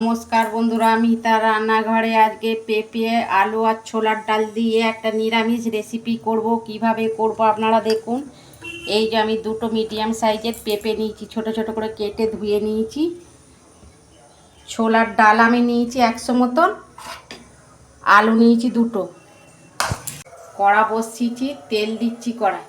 নমস্কার বন্ধুরা, আমি তার রান্নাঘরে আজকে পেঁপে আলু আর ছোলার ডাল দিয়ে একটা নিরামিষ রেসিপি করব। কিভাবে করব আপনারা দেখুন। এই যে আমি দুটো মিডিয়াম সাইজের পেঁপে নিয়েছি, ছোট ছোট করে কেটে ধুয়ে নিয়েছি। ছোলার ডাল আমি নিয়েছি 100 মতন, আলু নিয়েছি দুটো। কড়া বসিয়েছি, তেল দিচ্ছি কড়াই।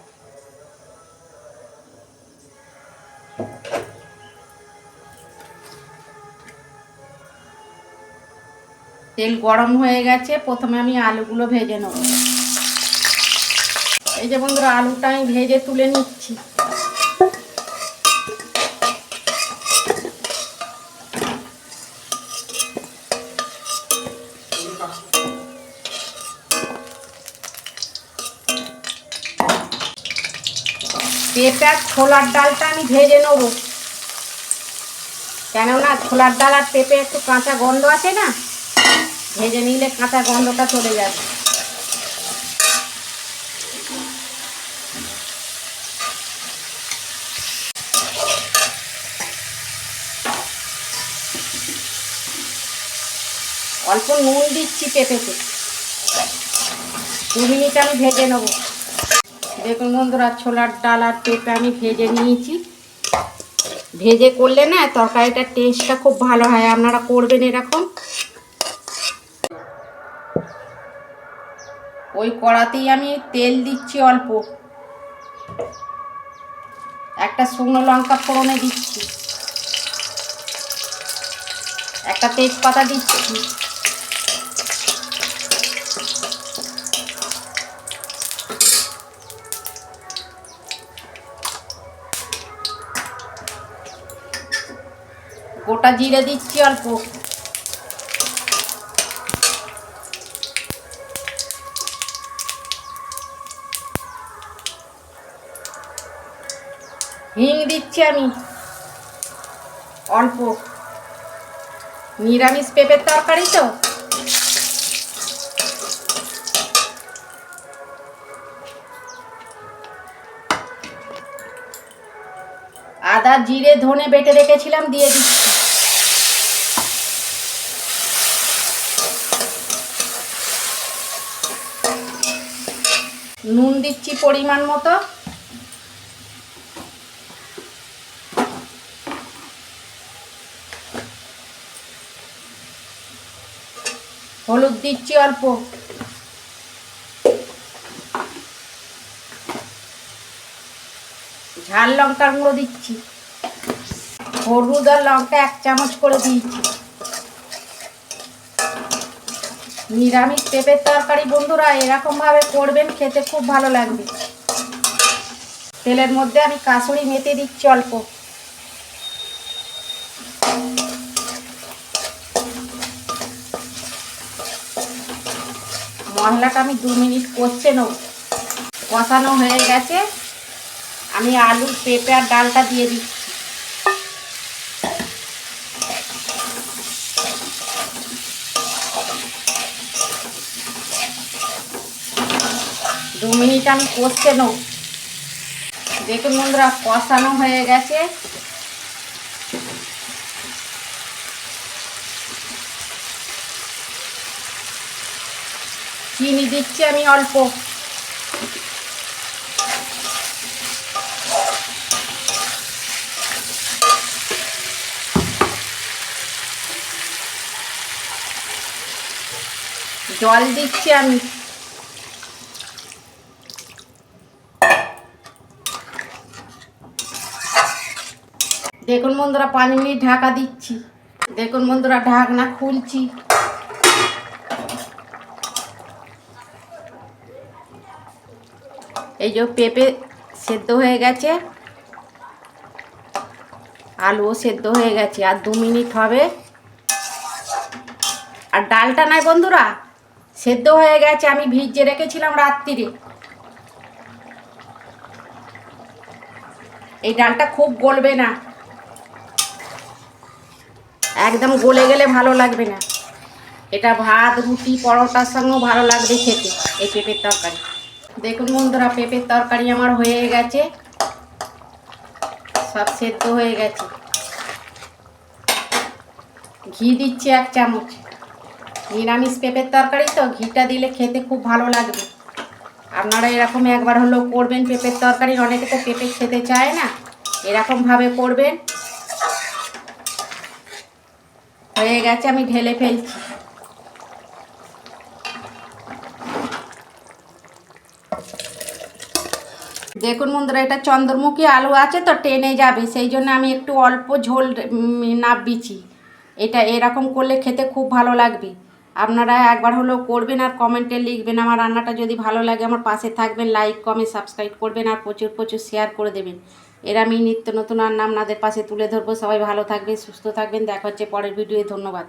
তেল গরম হয়ে গেছে, প্রথমে আমি আলুগুলো ভেজে নেব। এই যে বন্ধুরা, আলুটা আমি ভেজে তুলে নিচ্ছি। পেঁপে আর ছোলার ডালটা আমি ভেজে নেব, কেননা ছোলার ডাল আর পেঁপে একটু কাঁচা গন্ধ আছে না, ভেজে নিলে কাঁচা গন্ধটা চলে যাবে। অল্প নুন দিচ্ছি পেঁপেতে, 2 মিনিট আমি ভেজে নেব। দেখুন বন্ধুরা, ছোলার ডাল আর পেঁপে আমি ভেজে নিয়েছি। ভেজে করলে না তরকারিটার টেস্টটা খুব ভালো হয়, আপনারা করবেন এরকম। ওই কড়াতেই আমি তেল দিচ্ছি অল্প, একটা শুকনো লঙ্কা ফোড়নে দিচ্ছি, একটা তেজপাতা দিচ্ছি, গোটা জিরে দিচ্ছি অল্প, হিং দিচ্ছি আমি অল্প, নিরামিষ পেঁপের তরকারি তো। আদা জিরে ধনে বেটে রেখেছিলাম, দিয়ে দিচ্ছি। নুন দিচ্ছি পরিমাণ মতো, হলুদ দিচ্ছি অল্প, ঝাল লঙ্কার গুঁড়ো দিচ্ছি, হলুদ আর লঙ্কা 1 চামচ করে দিয়েছি। নিরামিষ পেঁপের তরকারি বন্ধুরা এরকমভাবে করবেন, খেতে খুব ভালো লাগবে। তেলের মধ্যে আমি কাসুরি মেথি দিচ্ছি অল্প, মশলাটা আমি 2 মিনিট কষে নেব। কষানো হয়ে গেছে, আমি আলু পেঁপে আর ডালটা দিয়ে দিচ্ছি। 2 মিনিট আমি কষে নেব। দেখুন বন্ধুরা, কষানো হয়ে গেছে। চিনি দিচ্ছি আমি অল্প, জল দিচ্ছি আমি। দেখুন বন্ধুরা, 5 মিনিট ঢাকা দিচ্ছি। দেখুন বন্ধুরা, ঢাকনা খুলছি। এই যে পেঁপে সেদ্ধ হয়ে গেছে, আলুও সেদ্ধ হয়ে গেছে, আর 2 মিনিট হবে। আর ডালটা নাই বন্ধুরা, সেদ্ধ হয়ে গেছে, আমি ভিজিয়ে রেখেছিলাম রাত্রিরে। এই ডালটা খুব গলবে না, একদম গলে গেলে ভালো লাগবে না। এটা ভাত রুটি পরোটার সঙ্গেও ভালো লাগবে খেতে এই পেঁপের তরকারি। দেখুন বন্ধুরা, পেঁপের তরকারি আমার হয়ে গেছে, সব সেদ্ধ হয়ে গেছে। ঘি দিচ্ছি 1 চামচ। নিরামিষ পেঁপের তরকারি তো ঘিটা দিলে খেতে খুব ভালো লাগবে। আপনারা এরকম একবার হলেও করবেন পেঁপের তরকারি। অনেকে তো পেঁপে খেতে চায় না, এরকমভাবে করবেন। হয়ে গেছে, আমি ঢেলে ফেলছি। দেখুন বন্ধুরা, এটা চন্দ্রমুখী আলু আছে তো টেনে যাবে, সেই জন্য আমি একটু অল্প ঝোল নাবিয়েছি। এটা এরকম করলে খেতে খুব ভালো লাগবে। আপনারা একবার হলেও করবেন আর কমেন্টে লিখবেন। আমার রান্নাটা যদি ভালো লাগে আমার পাশে থাকবেন, লাইক কমেন্ট সাবস্ক্রাইব করবেন আর প্রচুর প্রচুর শেয়ার করে দেবেন। এর আমি নিত্য নতুন রান্না আপনাদের পাশে তুলে ধরবো। সবাই ভালো থাকবেন, সুস্থ থাকবেন। দেখা হচ্ছে পরের ভিডিওয়ে। ধন্যবাদ।